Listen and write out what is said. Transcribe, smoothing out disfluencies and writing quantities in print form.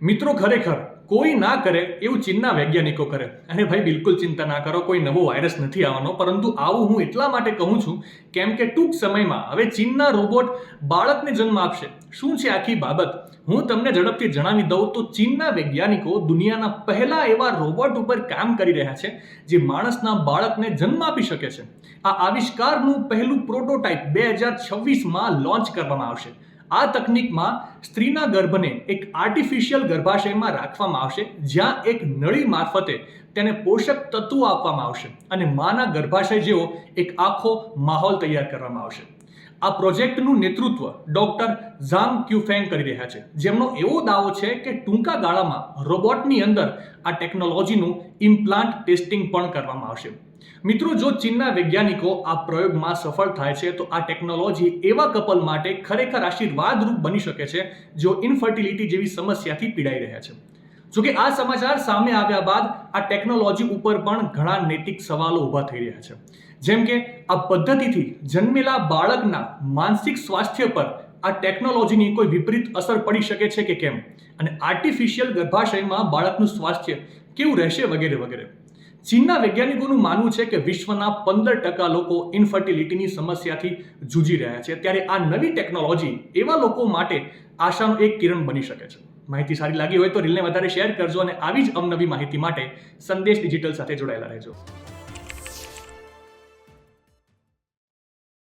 મિત્રો ખરેખર કોઈ ના કરે એવું ચીનના વૈજ્ઞાનિકો કરે. અને ભાઈ બિલકુલ ચિંતા ના કરો, કોઈ નવો વાયરસ નથી આવવાનો. પરંતુ આવું હું એટલા માટે કહું છું કેમ કે ટૂંક સમયમાં હવે ચીનના રોબોટ બાળકને જન્મ આપશે. શું છે આખી બાબત હું તમને ઝડપથી જણાવી દઉં તો ચીનના વૈજ્ઞાનિકો દુનિયાના પહેલા એવા રોબોટ ઉપર કામ કરી રહ્યા છે જે માણસના બાળકને જન્મ આપી શકે છે. આ આવિષ્કારનું પહેલું પ્રોટોટાઇપ 2026માં લોન્ચ કરવામાં આવશે. આ તકનીકમાં સ્ત્રીના ગર્ભને એક આર્ટિફિશિયલ ગર્ભાશયમાં રાખવામાં આવશે જ્યાં એક નળી મારફતે તેને પોષક તત્વો આપવામાં આવશે અને માના ગર્ભાશય જેવો એક આખો માહોલ તૈયાર કરવામાં આવશે. આ પ્રોજેક્ટનું નેતૃત્વ ડોક્ટર ઝાંગ ક્યુફેંગ કરી રહ્યા છે, જેમનો એવો દાવો છે કે ટૂંકા ગાળામાં રોબોટની અંદર આ ટેકનોલોજીનું ઇમ્પ્લાન્ટ ટેસ્ટિંગ પણ કરવામાં આવશે. મિત્રો, જો ચીનના વૈજ્ઞાનિકો આ પ્રયોગમાં સફળ થાય છે તો આ ટેકનોલોજી એવા કપલ માટે ખરેખર આશીર્વાદરૂપ બની શકે છે જેઓ ઇન્ફર્ટિલિટી જેવી સમસ્યાથી પીડાઈ રહ્યા છે. જોકે આ સમાચાર સામે આવ્યા બાદ આ ટેકનોલોજી ઉપર પણ ઘણા નૈતિક સવાલો ઊભા થઈ રહ્યા છે. જેમ કે આ પદ્ધતિથી જન્મેલા બાળકના માનસિક સ્વાસ્થ્ય પર આ ટેકનોલોજીની કોઈ વિપરીત અસર પડી શકે છે કે કેમ, અને આર્ટિફિશિયલ ગર્ભાશયમાં બાળકનું સ્વાસ્થ્ય કેવું રહેશે વગેરે વગેરે. ચીનના વૈજ્ઞાનિકોનું માનવું છે કે વિશ્વના 15% લોકો ઇન્ફર્ટિલિટીની સમસ્યાથી જૂજી રહ્યા છે, ત્યારે આ નવી ટેકનોલોજી એવા લોકો માટે આશાનું એક કિરણ બની શકે છે. માહિતી સારી લાગી હોય તો રીલને વધારે શેર કરજો અને આવી જ અવનવી માહિતી માટે સંદેશ ડિજિટલ સાથે જોડાયેલા રહેજો.